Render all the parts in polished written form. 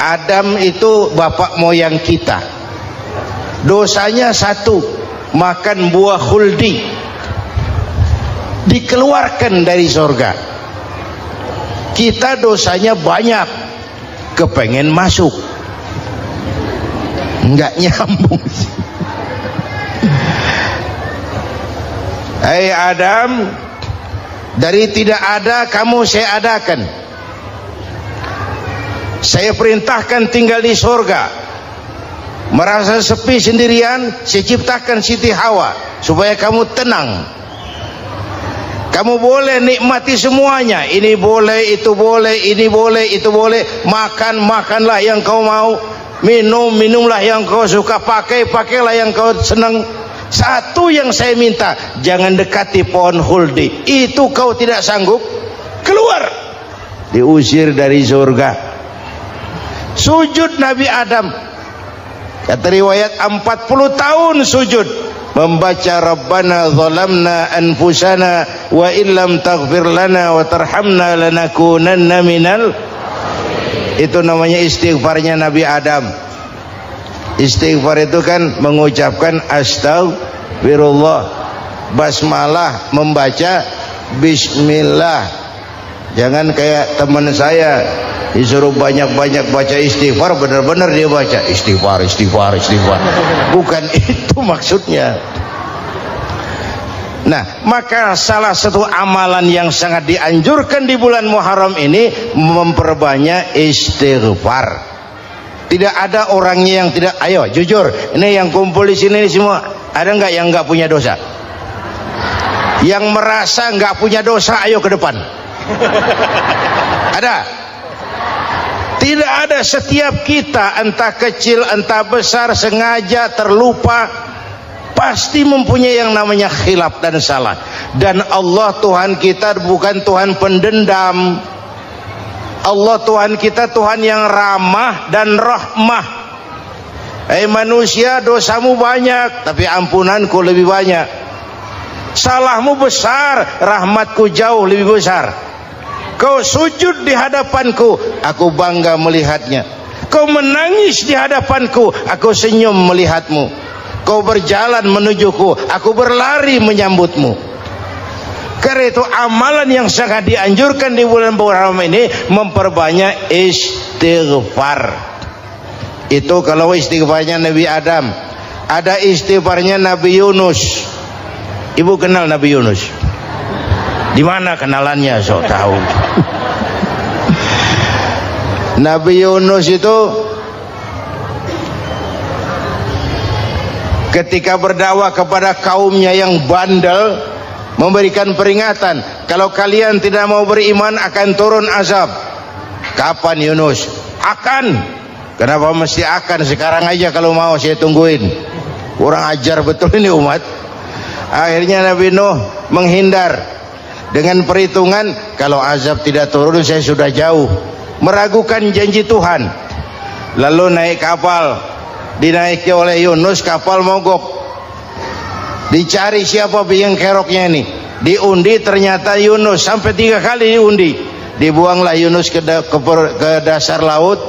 Adam itu bapak moyang kita. Dosanya satu, makan buah khuldi, dikeluarkan dari surga. Kita dosanya banyak, kepengen masuk, nggak nyambung. Hai Adam, dari tidak ada kamu saya adakan. Saya perintahkan tinggal di surga. Merasa sepi sendirian, saya ciptakan Siti Hawa supaya kamu tenang. Kamu boleh nikmati semuanya. Ini boleh, itu boleh, ini boleh, itu boleh. Makan, makanlah yang kau mau. Minum, minumlah yang kau suka. Pakai, pakailah yang kau senang. Satu yang saya minta, jangan dekati pohon khuldi. Itu kau tidak sanggup, keluar. Diusir dari surga. Sujud Nabi Adam, kata riwayat 40 tahun sujud, membaca Rabbana zalamna anfusana wa illam taghfir lana wa tarhamna lanakunanna minal. Itu namanya istighfarnya Nabi Adam. Istighfar itu kan mengucapkan astagfirullah, basmalah, membaca bismillah. Jangan kayak teman saya disuruh banyak-banyak baca istighfar, benar-benar dia baca istighfar, istighfar, istighfar. Bukan itu maksudnya. Nah, maka salah satu amalan yang sangat dianjurkan di bulan Muharram ini memperbanyak istighfar. Tidak ada orangnya yang tidak. Ayo jujur, ini yang kumpul di sini semua, ada nggak yang nggak punya dosa? Yang merasa nggak punya dosa, ayo ke depan. Ada? Tidak ada. Setiap kita, entah kecil entah besar, sengaja, terlupa, pasti mempunyai yang namanya khilaf dan salah. Dan Allah Tuhan kita bukan Tuhan pendendam. Allah Tuhan kita Tuhan yang ramah dan rahmah. Hei manusia, dosamu banyak, tapi ampunanku lebih banyak. Salahmu besar, rahmatku jauh lebih besar. Kau sujud di hadapanku, aku bangga melihatnya. Kau menangis di hadapanku, aku senyum melihatmu. Kau berjalan menujuku, aku berlari menyambutmu. Karena itu amalan yang sangat dianjurkan di bulan Muharram ini memperbanyak istighfar. Itu kalau istighfarnya Nabi Adam. Ada istighfarnya Nabi Yunus. Ibu kenal Nabi Yunus? Di mana kenalannya? So tahu. Nabi Yunus itu ketika berdakwah kepada kaumnya yang bandel, memberikan peringatan, kalau kalian tidak mau beriman akan turun azab. Kapan Yunus? Akan. Kenapa mesti akan? Sekarang aja kalau mau, saya tungguin. Kurang ajar betul ini umat. Akhirnya Nabi Nuh menghindar dengan perhitungan, kalau azab tidak turun saya sudah jauh. Meragukan janji Tuhan. Lalu naik kapal, dinaiki oleh Yunus, kapal mogok. Dicari siapa biang keroknya ini. Diundi, ternyata Yunus. Sampai 3 kali diundi. Dibuanglah Yunus ke dasar laut.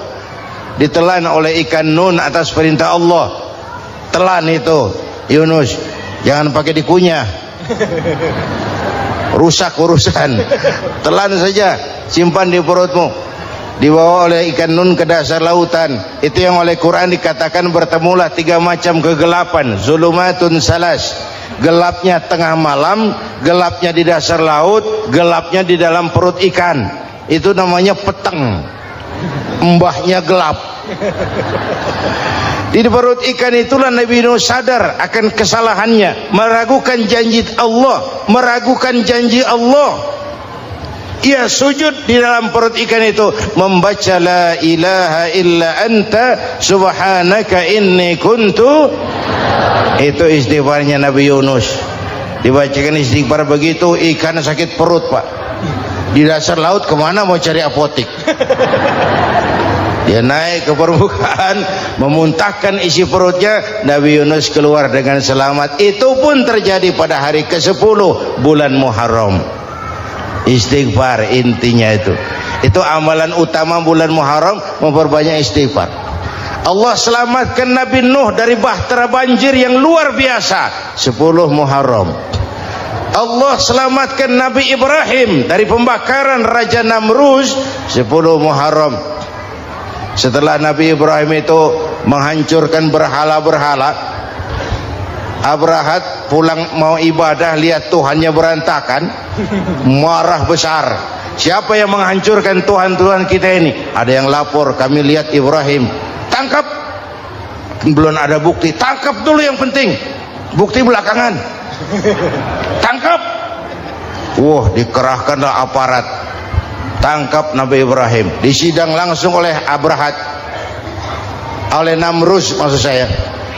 Ditelan oleh ikan nun atas perintah Allah. Telan itu Yunus. Jangan pakai dikunyah, rusak urusan. Telan saja, simpan di perutmu. Dibawa oleh ikan nun ke dasar lautan. Itu yang oleh Quran dikatakan bertemulah 3 macam kegelapan. Zulumatun salas. Gelapnya tengah malam, gelapnya di dasar laut, gelapnya di dalam perut ikan. Itu namanya peteng. Mbahnya gelap. Di perut ikan itulah Nabi Nuh sadar akan kesalahannya, meragukan janji Allah, meragukan janji Allah. Ia sujud di dalam perut ikan itu, membaca la ilaha illa anta subhanaka inni kuntu. Itu istighfarnya Nabi Yunus. Dibacakan istighfar begitu, ikan sakit perut pak. Di dasar laut kemana mau cari apotik? Dia naik ke permukaan, memuntahkan isi perutnya. Nabi Yunus keluar dengan selamat. Itu pun terjadi pada hari ke-10 bulan Muharram. Istighfar intinya itu. Itu amalan utama bulan Muharram, memperbanyak istighfar. Allah selamatkan Nabi Nuh dari bahtera banjir yang luar biasa, 10 Muharram. Allah selamatkan Nabi Ibrahim dari pembakaran Raja Namrus, 10 Muharram. Setelah Nabi Ibrahim itu menghancurkan berhala-berhala, Abrahat pulang mau ibadah, lihat Tuhannya berantakan, marah besar. Siapa yang menghancurkan Tuhan-Tuhan kita ini? Ada yang lapor, kami lihat Ibrahim. Tangkap. Belum ada bukti, tangkap dulu yang penting, bukti belakangan. Tangkap. Wah, dikerahkanlah aparat, tangkap Nabi Ibrahim, disidang langsung oleh Abrahat, oleh Namrus maksud saya.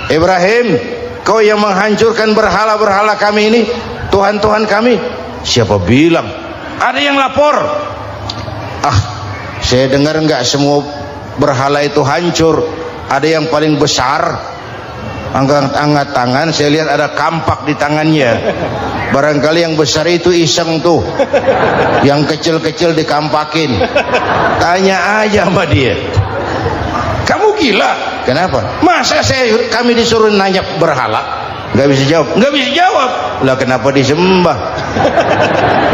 Ibrahim, kau yang menghancurkan berhala-berhala kami ini, Tuhan-Tuhan kami. Siapa bilang? Ada yang lapor. Saya dengar enggak semua berhala itu hancur, ada yang paling besar. Angkat tangan, saya lihat ada kampak di tangannya. Barangkali yang besar itu iseng tuh, yang kecil-kecil dikampakin. Tanya aja sama dia, kamu gila? Kenapa? Masa kami disuruh nanya berhala? Nggak bisa jawab. Nggak bisa jawab. Lah kenapa disembah?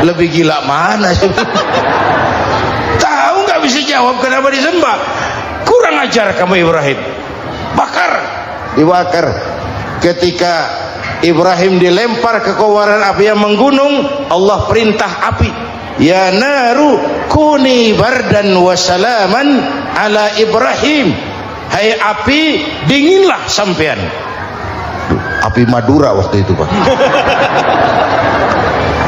Lebih gila mana sih? Tahu nggak bisa jawab kenapa disembah? Kurang ajar kamu Ibrahim. Bakar, dibakar. Ketika Ibrahim dilempar ke kobaran api yang menggunung, Allah perintah api, ya naru kuni bardan wa salaman ala Ibrahim. Hai api, dinginlah sampean. Api Madura waktu itu, Pak.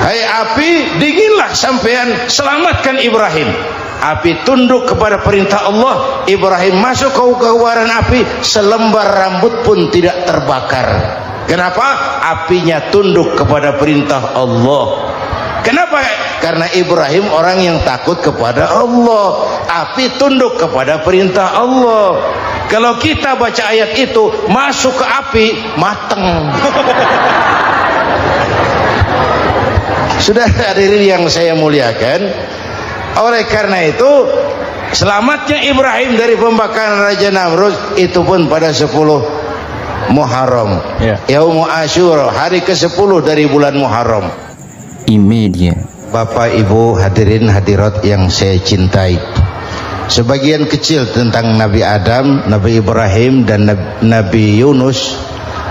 Hai api, dinginlah sampean, selamatkan Ibrahim. Api tunduk kepada perintah Allah. Ibrahim masuk ke kobaran api, selembar rambut pun tidak terbakar. Kenapa? Apinya tunduk kepada perintah Allah. Kenapa? Karena Ibrahim orang yang takut kepada Allah. Api tunduk kepada perintah Allah. Kalau kita baca ayat itu, masuk ke api, mateng. Sudah hadirin yang saya muliakan, oleh karena itu selamatnya Ibrahim dari pembakaran Raja Namrus itu pun pada 10 Muharram, Yaumul Asyura, hari ke-10 dari bulan Muharram. Imedia. Bapak Ibu hadirin hadirat yang saya cintai, sebagian kecil tentang Nabi Adam, Nabi Ibrahim dan Nabi Yunus,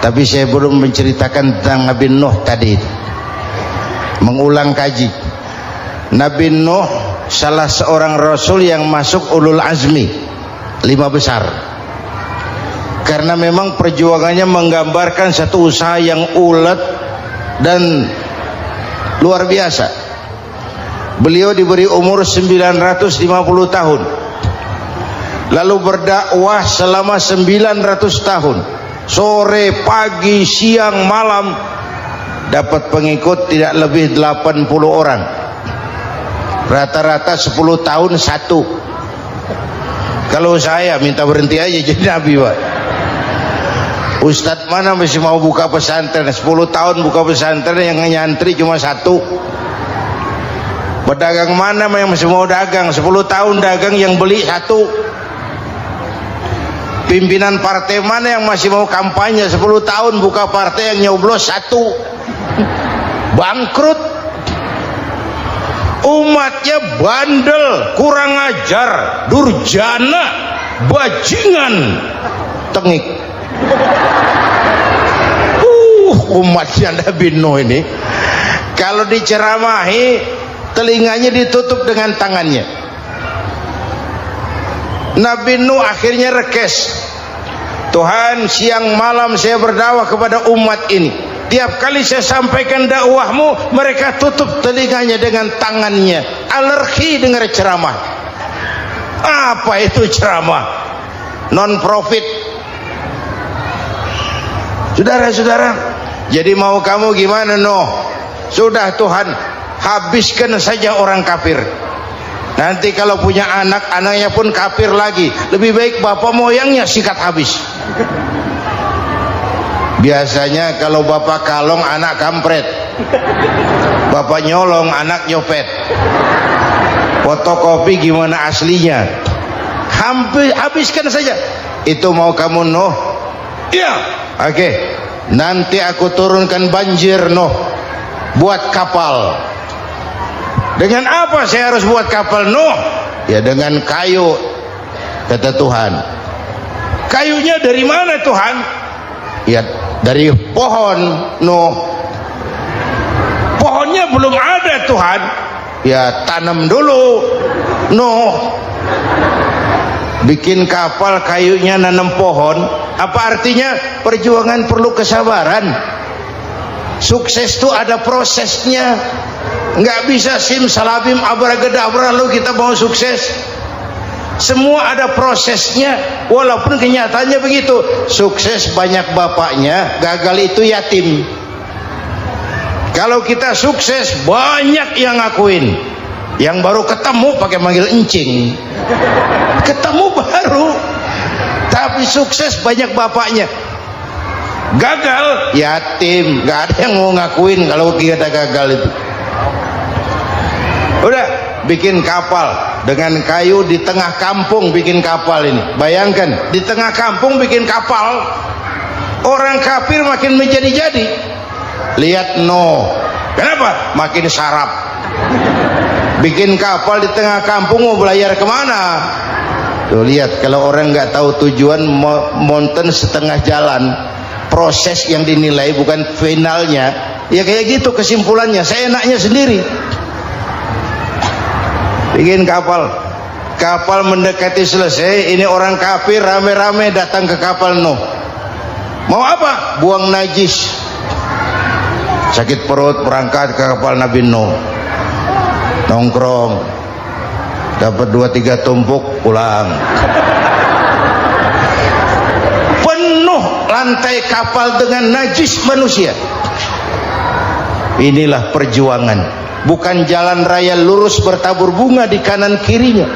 tapi saya belum menceritakan tentang Nabi Nuh tadi. Mengulang kaji, Nabi Nuh salah seorang rasul yang masuk ulul azmi 5 besar, karena memang perjuangannya menggambarkan satu usaha yang ulet dan luar biasa. Beliau diberi umur 950 tahun, lalu berdakwah selama 900 tahun, sore, pagi, siang, malam, dapat pengikut tidak lebih 80 orang, rata-rata 10 tahun satu. Kalau saya minta berhenti aja jadi nabi, Pak. Ustadz mana masih mau buka pesantren, 10 tahun buka pesantren, yang nyantri cuma satu. Pedagang mana yang masih mau dagang, 10 tahun dagang, yang beli satu. Pimpinan partai mana yang masih mau kampanye, 10 tahun buka partai, yang nyoblos satu. Bangkrut. Umatnya bandel, kurang ajar, durjana, bajingan, tengik. Umatnya Nabi Nuh ini kalau diceramahi, telinganya ditutup dengan tangannya. Nabi Nuh akhirnya rekes, Tuhan, siang malam saya berdakwah kepada umat ini, tiap kali saya sampaikan dakwahmu, mereka tutup telinganya dengan tangannya, alergi dengar ceramah. Apa itu ceramah? Non profit. Saudara-saudara, jadi mau kamu gimana, Nuh? Sudah Tuhan, habiskan saja orang kafir. Nanti kalau punya anak, anaknya pun kafir lagi. Lebih baik bapak moyangnya sikat habis. Biasanya kalau bapak kalong, anak kampret. Bapak nyolong, anak nyopet. fotokopi gimana aslinya, habiskan saja. Itu mau kamu Nuh? Iya. Oke, nanti aku turunkan banjir Nuh, buat kapal. Dengan apa saya harus buat kapal Nuh? Ya dengan kayu, kata Tuhan. Kayunya dari mana Tuhan? Ya dari pohon Nuh. Pohonnya belum ada Tuhan. Ya tanam dulu Nuh. Bikin kapal, kayunya nanam pohon. Apa artinya? Perjuangan perlu kesabaran. Sukses itu ada prosesnya. Nggak bisa simsalabim abracadabra lalu kita mau sukses. Semua ada prosesnya. Walaupun kenyataannya begitu. Sukses banyak bapaknya, gagal itu yatim. Kalau kita sukses banyak yang ngakuin. Yang baru ketemu pakai manggil encing. Ketemu baru, tapi sukses banyak bapaknya. Gagal yatim, nggak ada yang mau ngakuin kalau kita gagal itu. Udah bikin kapal dengan kayu di tengah kampung, bikin kapal ini. Bayangkan di tengah kampung bikin kapal, orang kafir makin menjadi-jadi. Lihat Nuh, kenapa? Makin sarap. Bikin kapal di tengah kampung, mau belayar kemana? Tuh lihat, kalau orang nggak tahu tujuan, mountain setengah jalan. Proses yang dinilai bukan finalnya. Ya kayak gitu kesimpulannya. Saya enaknya sendiri. Bikin kapal, kapal mendekati selesai. Ini orang kafir rame-rame datang ke kapal Nuh. Mau apa? Buang najis. Sakit perut, berangkat ke kapal Nabi Nuh. Nongkrong, dapat 2-3 tumpuk, pulang. Penuh lantai kapal dengan najis manusia. Inilah perjuangan. Bukan jalan raya lurus bertabur bunga di kanan kirinya.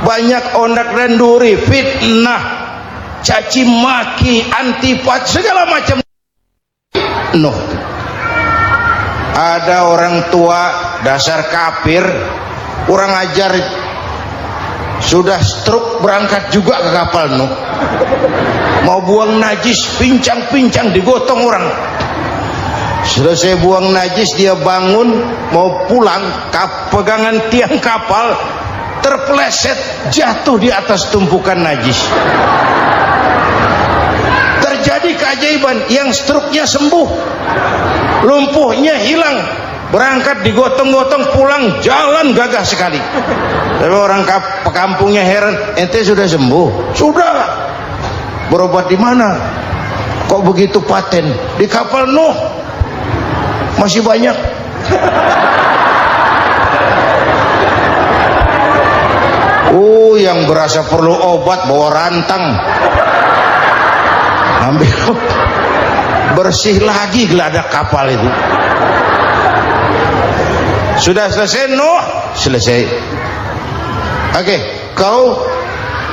Banyak ondak dan duri, fitnah, caci maki, antipat, segala macam. Nuh. Ada orang tua dasar kafir, kurang ajar, sudah stroke berangkat juga ke kapal Nuh. Mau buang najis, pincang-pincang, digotong orang. Selesai buang najis, dia bangun mau pulang, pegangan tiang kapal terpeleset, jatuh di atas tumpukan najis. Terjadi keajaiban, yang stroke-nya sembuh, lumpuhnya hilang, berangkat digotong-gotong, pulang jalan gagah sekali. Tapi orang kampungnya heran, ente sudah sembuh? Sudah. Berobat di mana? Kok begitu paten? Di kapal Nuh. Masih banyak. Yang berasa perlu obat bawa rantang, ambil bersih lagi geladak kapal itu. Sudah selesai Nuh? Selesai. Oke, kau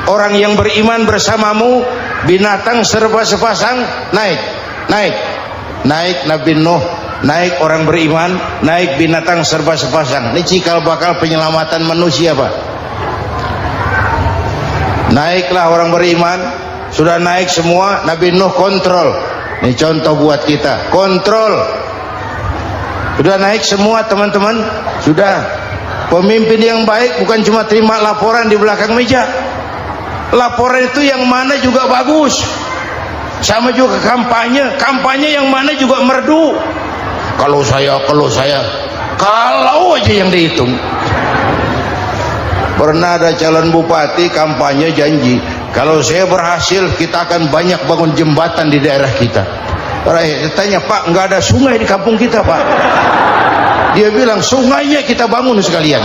orang yang beriman bersamamu, binatang serba sepasang, naik Nabi Nuh, naik orang beriman, naik binatang serba sepasang. Ini cikal bakal penyelamatan manusia, Pak. Naiklah orang beriman, sudah naik semua, Nabi Nuh kontrol. Ini contoh buat kita, kontrol. Sudah naik semua teman-teman, sudah. Pemimpin yang baik bukan cuma terima laporan di belakang meja. Laporan itu yang mana juga bagus. Sama juga kampanye yang mana juga merdu. Kalau aja yang dihitung. Pernah ada calon bupati kampanye janji, kalau saya berhasil kita akan banyak bangun jembatan di daerah kita. Saya tanya, Pak, nggak ada sungai di kampung kita, Pak. Dia bilang, sungainya kita bangun sekalian.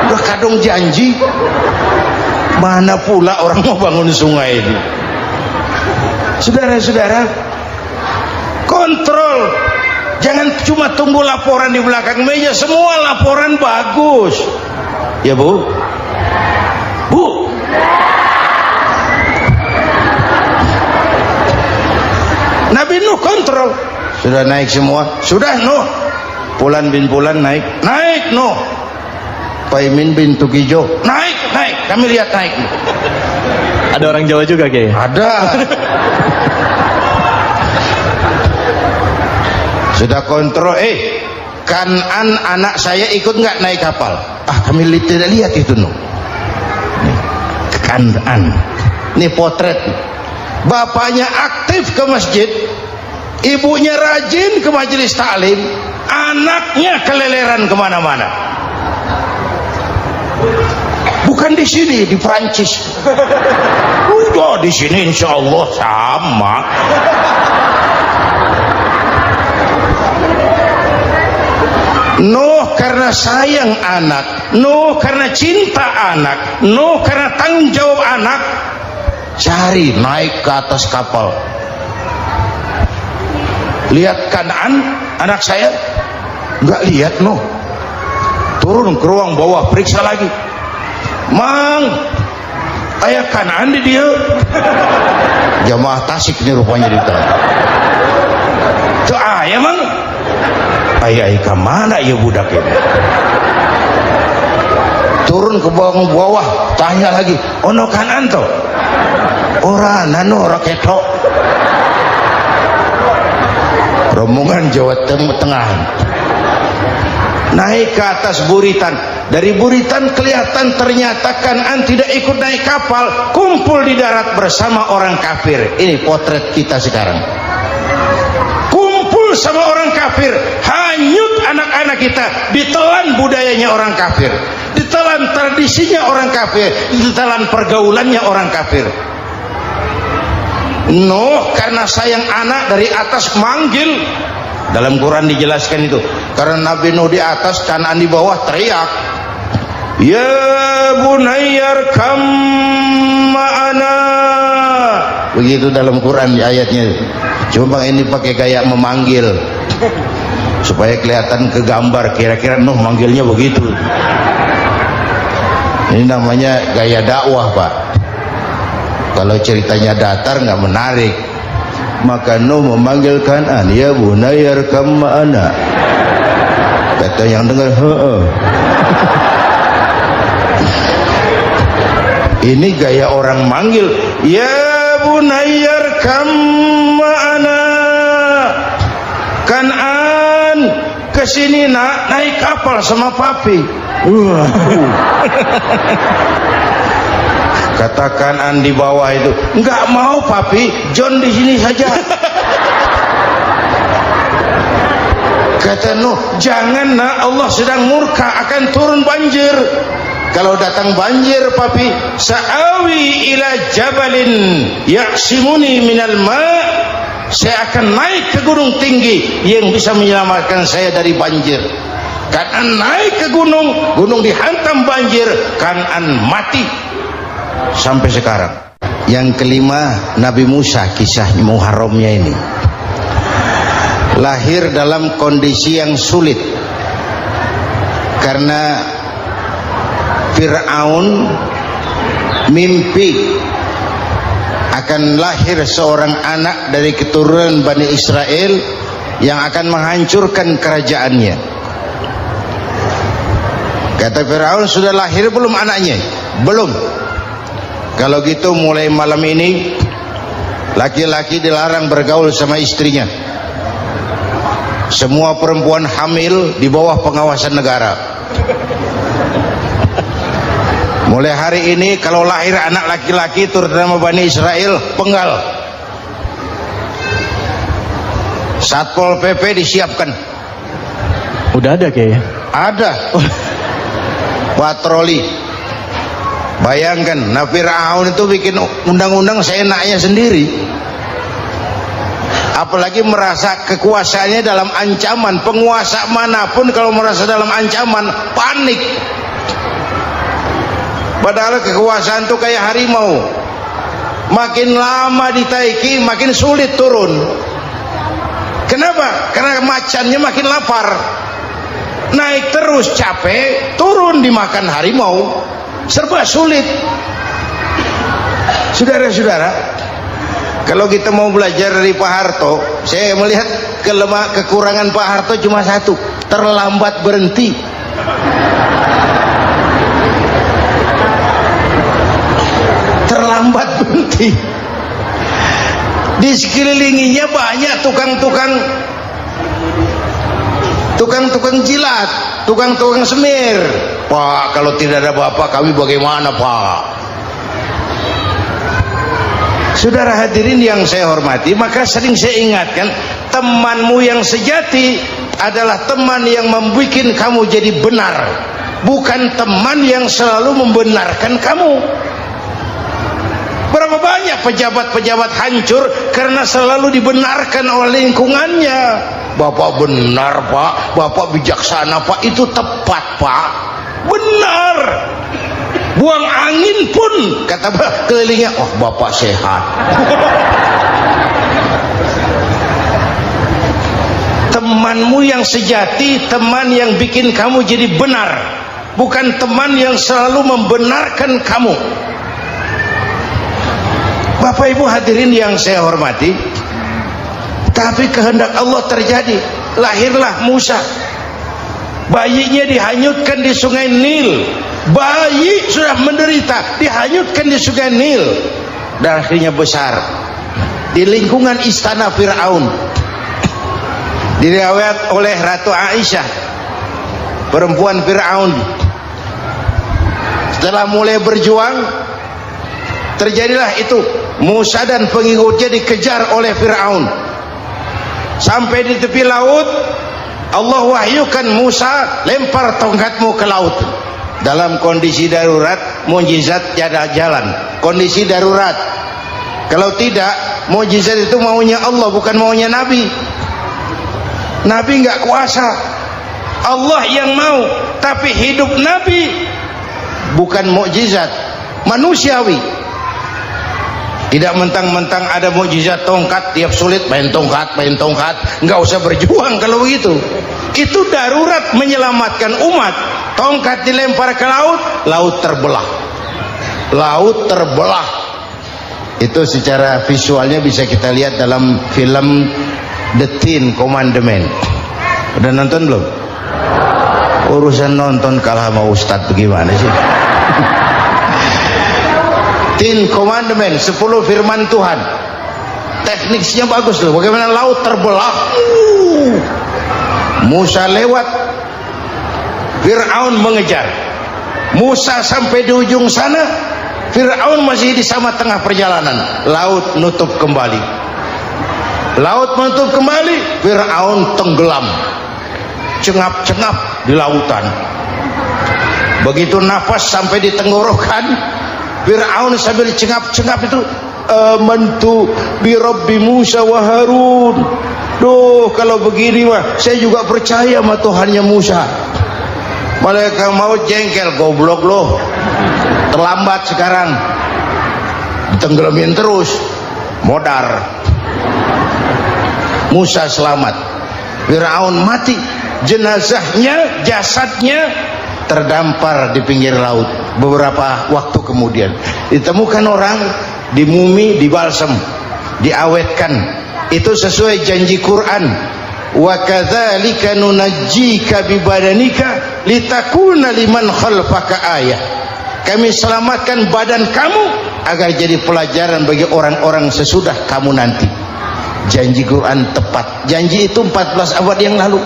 Udah kadung janji, mana pula orang mau bangun sungai ini. Saudara-saudara, kontrol. Jangan cuma tunggu laporan di belakang meja, semua laporan bagus. Ya Bu? Bu? Nabi Nuh kontrol. Sudah naik semua? Sudah Nuh. Pulan bin Pulan naik Nuh. Paimin bintu Kijo, naik, kami lihat naik. Ada orang Jawa juga Kiai. Ada. Sudah kontrol, Kanan anak saya ikut nggak naik kapal? Kami tidak lihat itu no. Kanan, ini potret. Bapaknya aktif ke masjid, ibunya rajin ke majelis taklim, anaknya keleleran kemana-mana. Bukan di sini, di Prancis. Udah di sini insya Allah sama. Nuh karena sayang anak, Nuh karena cinta anak, Nuh karena tanggung jawab anak, cari naik ke atas kapal. Lihat Kanaan, anak saya, nggak lihat Nuh. Turun ke ruang bawah, periksa lagi. Mang, ayah Kanaan di dia. Jamaah Tasik ini rupanya di dalam. Tuh ayah mang. Ayah ke mana ya budak ini? Turun ke bawah, tanya lagi. Ono Kanaan toh? Ora nano ora ketok. Rombongan Jawa Tengah. Naik ke atas buritan. Dari buritan kelihatan ternyata Kanaan tidak ikut naik kapal, kumpul di darat bersama orang kafir. Ini potret kita sekarang. Kumpul sama orang kafir, hanyut anak-anak kita, ditelan budayanya orang kafir, ditelan tradisinya orang kafir, ditelan pergaulannya orang kafir. Nuh karena sayang anak dari atas manggil. Dalam Quran dijelaskan itu. Karena Nabi Nuh di atas, Kanaan di bawah, teriak, ya bunayyar kam ma'ana. Begitu dalam Quran di ayatnya. Cuma ini pakai gaya memanggil supaya kelihatan ke gambar, kira-kira Nuh manggilnya begitu. Ini namanya gaya dakwah, Pak. Kalau ceritanya datar nggak menarik. Maka Nuh memanggil Kanaan, ya bunayyar kam ma'ana. Kata yang dengar, ini gaya orang manggil, ya bunayyar kam ma'ana. Kanaan kesini nak, naik kapal sama papi. Kata Kanaan di bawah itu, nggak mau papi, John di sini saja. Kata Nuh, jangan nak, Allah sedang murka, akan turun banjir. Kalau datang banjir papi, sa'awi ila jabalin ya'simuni minal ma', saya akan naik ke gunung tinggi yang bisa menyelamatkan saya dari banjir. Kanaan naik ke gunung, gunung dihantam banjir, Kanaan mati sampai sekarang. Yang kelima, Nabi Musa, kisah Muharramnya ini. Lahir dalam kondisi yang sulit karena Fir'aun mimpi akan lahir seorang anak dari keturunan Bani Israel yang akan menghancurkan kerajaannya. Kata Fir'aun, sudah lahir belum anaknya? Belum. Kalau gitu mulai malam ini laki-laki dilarang bergaul sama istrinya. Semua perempuan hamil di bawah pengawasan negara. Mulai hari ini kalau lahir anak laki-laki terutama Bani Israel, penggal. Satpol PP disiapkan. Udah ada kayaknya. Ada. Patroli. Bayangkan, Fir'aun itu bikin undang-undang seenaknya sendiri. Apalagi merasa kekuasaannya dalam ancaman. Penguasa manapun kalau merasa dalam ancaman, panik. Padahal kekuasaan itu kayak harimau, makin lama ditaiki makin sulit turun. Kenapa? Karena macannya makin lapar. Naik terus capek, turun dimakan harimau, serba sulit. Saudara-saudara, kalau kita mau belajar dari Pak Harto, saya melihat kekurangan Pak Harto cuma satu, terlambat berhenti. sambat berhenti. Di sekelilinginya banyak tukang jilat, tukang semir. Pak, kalau tidak ada bapak kami bagaimana, Pak? Saudara hadirin yang saya hormati, maka sering saya ingatkan, temanmu yang sejati adalah teman yang membuat kamu jadi benar, bukan teman yang selalu membenarkan kamu. Berapa banyak pejabat-pejabat hancur karena selalu dibenarkan oleh lingkungannya. Bapak benar, Pak. Bapak bijaksana, Pak. Itu tepat, Pak. Benar. Buang angin pun kata kelilingnya, oh Bapak sehat. Temanmu yang sejati, teman yang bikin kamu jadi benar, bukan teman yang selalu membenarkan kamu. Bapak Ibu hadirin yang saya hormati, tapi kehendak Allah terjadi. Lahirlah Musa, bayinya dihanyutkan di sungai Nil. Bayi sudah menderita, dihanyutkan di sungai Nil, dan akhirnya besar di lingkungan istana Fir'aun. Diriwayat oleh Ratu Aisyah, perempuan Fir'aun, setelah mulai berjuang, terjadilah itu. Musa dan pengikutnya dikejar oleh Fir'aun. Sampai di tepi laut, Allah wahyukan, Musa, lempar tongkatmu ke laut. Dalam kondisi darurat, mukjizat tiada jalan. Kondisi darurat. Kalau tidak, mukjizat itu maunya Allah, bukan maunya Nabi. Nabi nggak kuasa, Allah yang mau. Tapi hidup Nabi bukan mukjizat, manusiawi. Tidak mentang-mentang ada mukjizat tongkat, tiap sulit main tongkat, nggak usah berjuang kalau begitu. Itu darurat menyelamatkan umat. Tongkat dilempar ke laut, laut terbelah. Laut terbelah. Itu secara visualnya bisa kita lihat dalam film The Ten Commandments. Udah nonton belum? Urusan nonton kalah sama Ustadz bagaimana sih? Ten Commandments, 10 firman Tuhan. Tekniknya bagus loh. Bagaimana laut terbelah. Musa lewat, Fir'aun mengejar. Musa sampai di ujung sana, Fir'aun masih di sama tengah perjalanan. Laut nutup kembali. Laut menutup kembali, Fir'aun tenggelam, cengap-cengap di lautan. Begitu nafas sampai di tenggorokan, Fir'aun sambil cengap-cengap itu, amantu bi Rabbi Musa wa Harun. Duh, kalau begini mah saya juga percaya sama Tuhannya Musa. Malaikat maut jengkel, goblok loh, terlambat sekarang, tenggelamin terus, modar. Musa selamat, Fir'aun mati, jenazahnya, jasadnya terdampar di pinggir laut. Beberapa waktu kemudian ditemukan orang, dimumi, dibalsem, diawetkan. Itu sesuai janji Quran, wa kadzalika nunajjika bi badanika litakuna liman khalfaka ayah. Kami selamatkan badan kamu agar jadi pelajaran bagi orang-orang sesudah kamu nanti. Janji Quran tepat. Janji itu 14 abad yang lalu.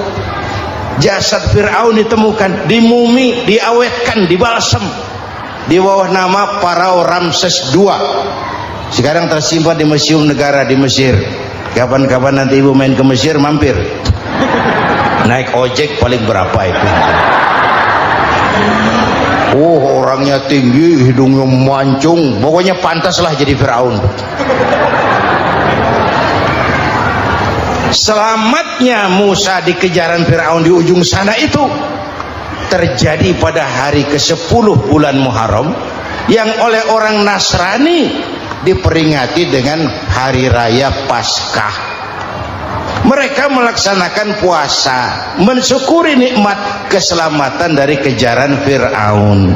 Jasad Fir'aun ditemukan, dimumi, diawetkan, dibalsem di bawah nama Farao Ramses II. Sekarang tersimpan di Museum Negara di Mesir. Kapan-kapan nanti ibu main ke Mesir, mampir. Naik ojek paling berapa itu? Oh, orangnya tinggi, hidungnya mancung, pokoknya pantaslah jadi Fir'aun. Selamatnya Musa di kejaran Fir'aun di ujung sana itu terjadi pada hari ke-10 bulan Muharram, yang oleh orang Nasrani diperingati dengan hari raya Paskah. Mereka melaksanakan puasa, mensyukuri nikmat keselamatan dari kejaran Fir'aun.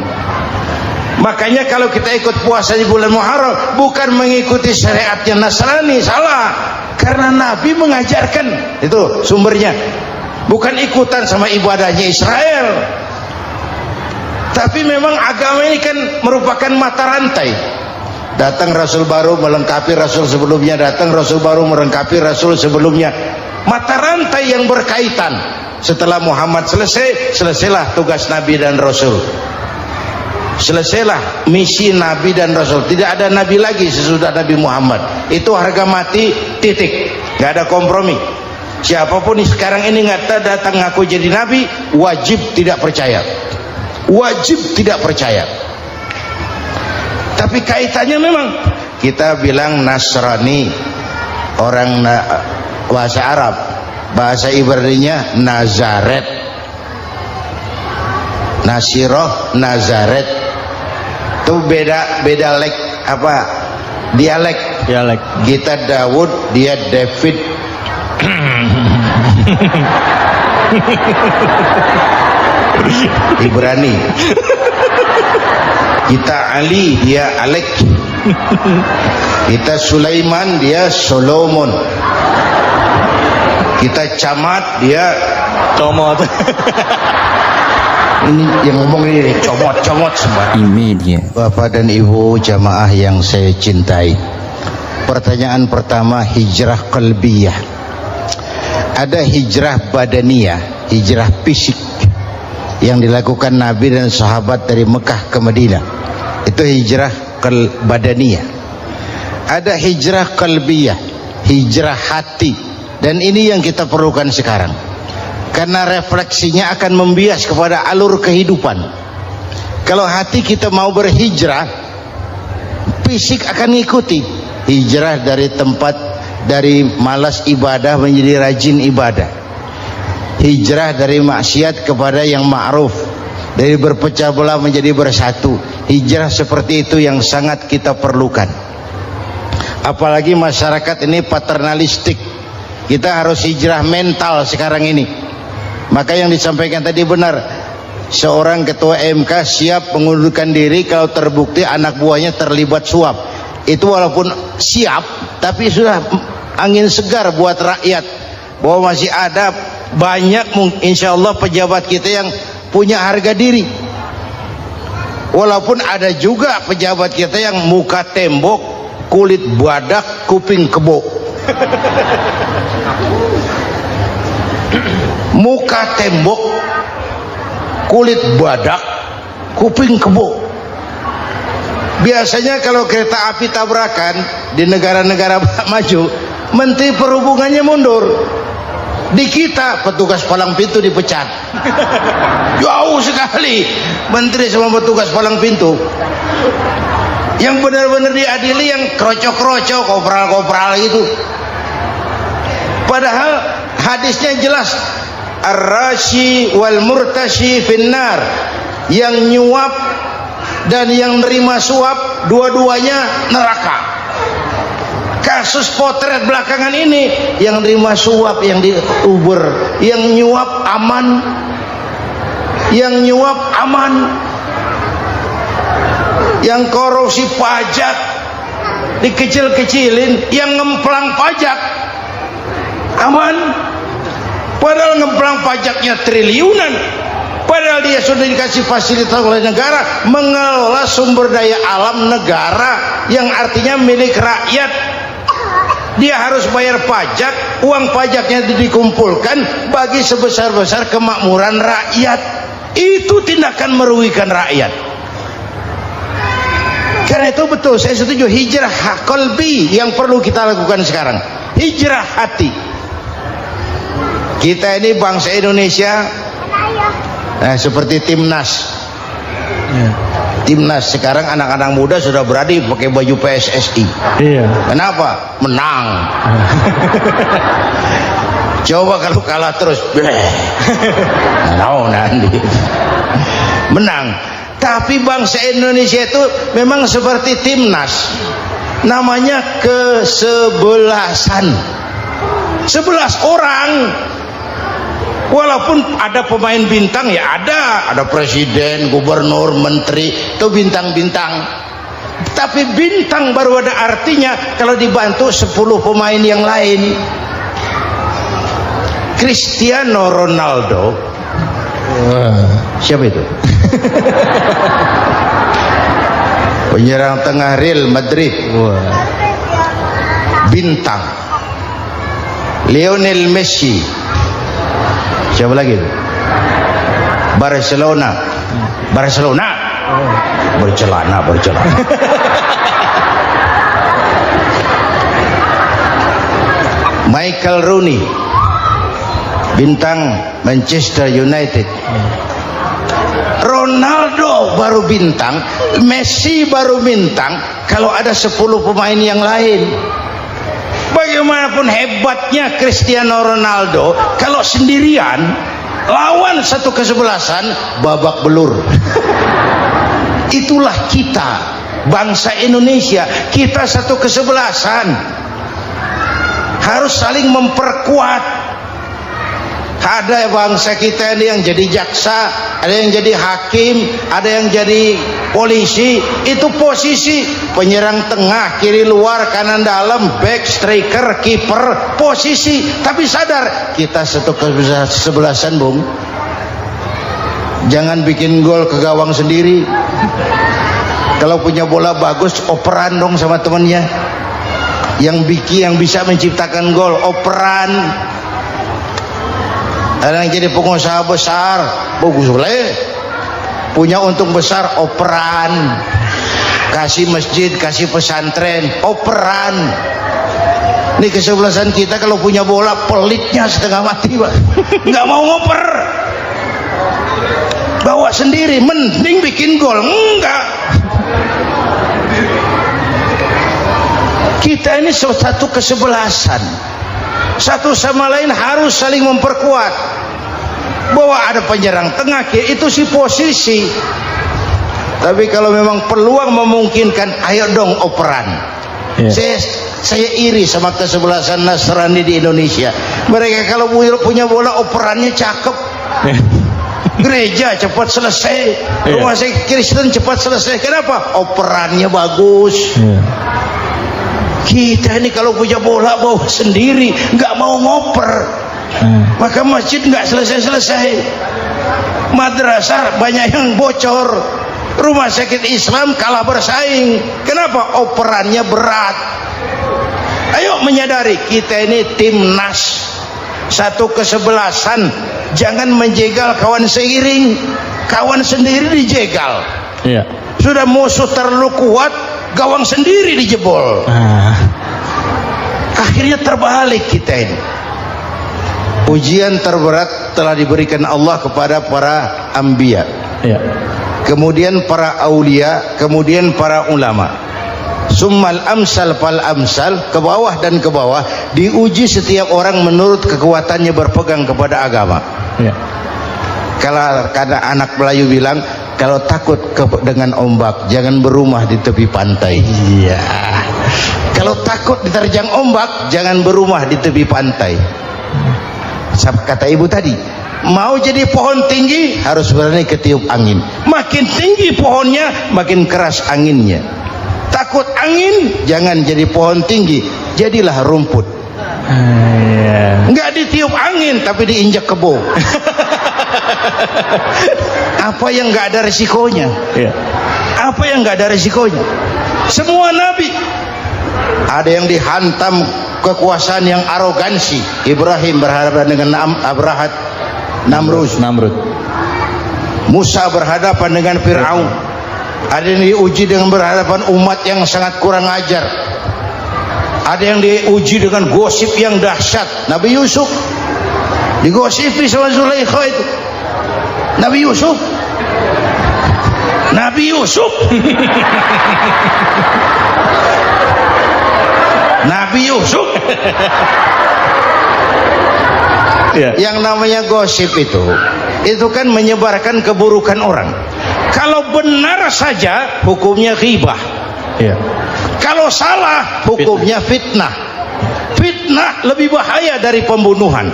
Makanya kalau kita ikut puasa di bulan Muharram, bukan mengikuti syariatnya Nasrani, salah. Karena Nabi mengajarkan, itu sumbernya, bukan ikutan sama ibadahnya Israel. Tapi memang agama ini kan merupakan mata rantai. Datang Rasul baru melengkapi Rasul sebelumnya, datang Rasul baru melengkapi Rasul sebelumnya. Mata rantai yang berkaitan. Setelah Muhammad selesai, selesailah tugas Nabi dan Rasul. Selesailah misi Nabi dan Rasul. Tidak ada Nabi lagi sesudah Nabi Muhammad. Itu harga mati, titik. Gak ada kompromi. Siapapun sekarang ini nggak datang ngaku jadi Nabi, wajib tidak percaya. Wajib tidak percaya. Tapi kaitannya memang kita bilang Nasrani, orang bahasa Arab, bahasa Ibraninya Nazaret, Nasiroh, Nazaret. Itu beda dialek. Kita Daud, dia David. Ibrani. Kita Ali, dia Alek. Kita Sulaiman, dia Solomon. Kita Camat, dia Comot. ini yang ngomong ini comot sembarang. Media. Bapak dan Ibu jamaah yang saya cintai, pertanyaan pertama, hijrah qalbiyah. Ada hijrah badaniyah, hijrah fisik yang dilakukan Nabi dan sahabat dari Mekah ke Madinah. Itu hijrah badaniyah. Ada hijrah qalbiyah, hijrah hati. Dan ini yang kita perlukan sekarang. Karena refleksinya akan membias kepada alur kehidupan. Kalau hati kita mau berhijrah, fisik akan ngikuti. Hijrah dari tempat, dari malas ibadah menjadi rajin ibadah. Hijrah dari maksiat kepada yang ma'ruf, dari berpecah belah menjadi bersatu. Hijrah seperti itu yang sangat kita perlukan. Apalagi masyarakat ini paternalistik. Kita harus hijrah mental sekarang ini. Maka yang disampaikan tadi benar. Seorang ketua MK siap mengundurkan diri kalau terbukti anak buahnya terlibat suap. Itu walaupun siap, tapi sudah angin segar buat rakyat. Bahwa masih ada banyak insya Allah pejabat kita yang punya harga diri. Walaupun ada juga pejabat kita yang muka tembok, kulit badak, kuping kebo. Muka tembok, kulit badak, kuping kebo. Biasanya kalau kereta api tabrakan di negara-negara maju, Menteri Perhubungannya mundur. Di kita petugas palang pintu dipecat. Jauh sekali menteri sama petugas palang pintu. Yang benar-benar diadili yang krocok-krocok, kopral-kopral itu. Padahal hadisnya jelas, ar-rashi wal murtashi finnar. Yang nyuap dan yang nerima suap, dua-duanya neraka. Kasus potret belakangan ini, yang nerima suap, yang diuber, yang nyuap aman, yang nyuap aman, yang korupsi pajak dikecil-kecilin, yang ngemplang pajak aman. Padahal ngemplang pajaknya triliunan. Padahal dia sudah dikasih fasilitas oleh negara mengelola sumber daya alam negara yang artinya milik rakyat. Dia harus bayar pajak, uang pajaknya dikumpulkan bagi sebesar-besar kemakmuran rakyat. Itu tindakan merugikan rakyat. Karena itu betul, saya setuju, hijrah qalbi yang perlu kita lakukan sekarang. Hijrah hati. Kita ini bangsa Indonesia, seperti timnas. Timnas sekarang anak-anak muda sudah berani pakai baju PSSI. Iya. Kenapa? Menang. Coba kalau kalah terus, nanti menang. Tapi bangsa Indonesia itu memang seperti timnas, namanya kesebelasan. 11 orang. Walaupun ada pemain bintang, ya ada presiden, gubernur, menteri, itu bintang-bintang. Tapi bintang baru ada artinya kalau dibantu 10 pemain yang lain. Cristiano Ronaldo, siapa itu? Penyerang tengah Real Madrid, bintang. Lionel Messi. Siapa lagi? Barcelona. Bercelana. Michael Rooney, bintang Manchester United. Ronaldo baru bintang, Messi baru bintang kalau ada 10 pemain yang lain. Bagaimanapun hebatnya Cristiano Ronaldo, kalau sendirian lawan satu kesebelasan, babak belur. Itulah kita, bangsa Indonesia. Kita satu kesebelasan, harus saling memperkuat. Ada bangsa kita ini yang jadi jaksa, ada yang jadi hakim, ada yang jadi polisi. Itu posisi penyerang tengah, kiri luar, kanan dalam, back, striker, kiper, posisi. Tapi sadar kita satu kesebelasan, Bung. Jangan bikin gol ke gawang sendiri. Kalau punya bola bagus, operan dong sama temannya. Yang bisa menciptakan gol, operan. Ada yang jadi pengusaha besar, bagus boleh. Punya untung besar, operan. Kasih masjid, kasih pesantren, operan. Ini kesebelasan kita kalau punya bola, pelitnya setengah mati, Pak. Nggak mau ngoper. Bawa sendiri, mending bikin gol. Enggak. Kita ini satu kesebelasan. Satu sama lain harus saling memperkuat. Bahwa ada penyerang tengah, itu sih posisi. Tapi kalau memang peluang memungkinkan, ayo dong operan. Saya iri sama kesebelasan Nasrani di Indonesia. Mereka kalau punya bola, operannya cakep. Gereja cepat selesai, rumah sakit Kristen cepat selesai. Kenapa? Operannya bagus. Kita ini kalau punya bola bawa sendiri, nggak mau ngoper. Maka masjid nggak selesai-selesai, madrasah banyak yang bocor, rumah sakit Islam kalah bersaing. Kenapa? Operannya berat. Ayo menyadari kita ini timnas, satu kesebelasan. Jangan menjegal kawan seiring, kawan sendiri dijegal. Sudah musuh terlalu kuat, gawang sendiri dijebol. Akhirnya terbalik kita ini. Ujian terberat telah diberikan Allah kepada para anbiya, kemudian para aulia, kemudian para ulama. Summal amsal fal amsal, ke bawah dan ke bawah, diuji setiap orang menurut kekuatannya berpegang kepada agama. Kalau karena anak Melayu bilang, kalau takut dengan ombak, jangan berumah di tepi pantai. Kalau takut diterjang ombak, jangan berumah di tepi pantai. Kata ibu tadi, mau jadi pohon tinggi harus berani ketiup angin. Makin tinggi pohonnya, makin keras anginnya. Takut angin, jangan jadi pohon tinggi, jadilah rumput. Nggak ditiup angin, tapi diinjak kebo. Apa yang nggak ada resikonya? Apa yang nggak ada resikonya? Semua nabi ada yang dihantam kekuasaan yang arogansi. Ibrahim berhadapan dengan Namrud. Musa berhadapan dengan Fir'aun. Ada yang diuji dengan berhadapan umat yang sangat kurang ajar. Ada yang diuji dengan gosip yang dahsyat. Nabi Yusuf digosipi sama Zulaikha itu. Nabi Yusuf Yang namanya gosip itu kan menyebarkan keburukan orang. Kalau benar saja hukumnya ghibah. Kalau salah hukumnya fitnah. Fitnah lebih bahaya dari pembunuhan.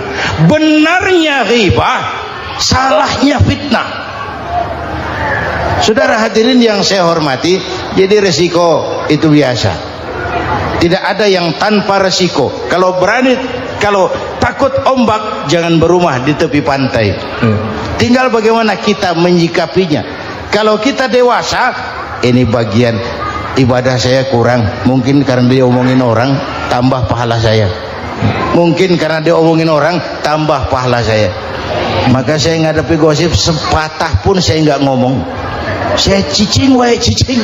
Benarnya ghibah, salahnya fitnah. Saudara hadirin yang saya hormati, jadi resiko itu biasa. Tidak ada yang tanpa resiko. Kalau takut ombak, jangan berumah di tepi pantai. Tinggal bagaimana kita menyikapinya. Kalau kita dewasa, ini bagian ibadah saya kurang, mungkin karena dia omongin orang tambah pahala saya, mungkin karena dia omongin orang tambah pahala saya. Maka saya ngadepi gosip sepatah pun saya nggak ngomong, saya cicing wae cicing.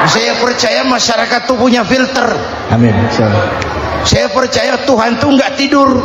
Saya percaya masyarakat tuh punya filter. Amin. Insyaallah. Saya percaya Tuhan tuh nggak tidur.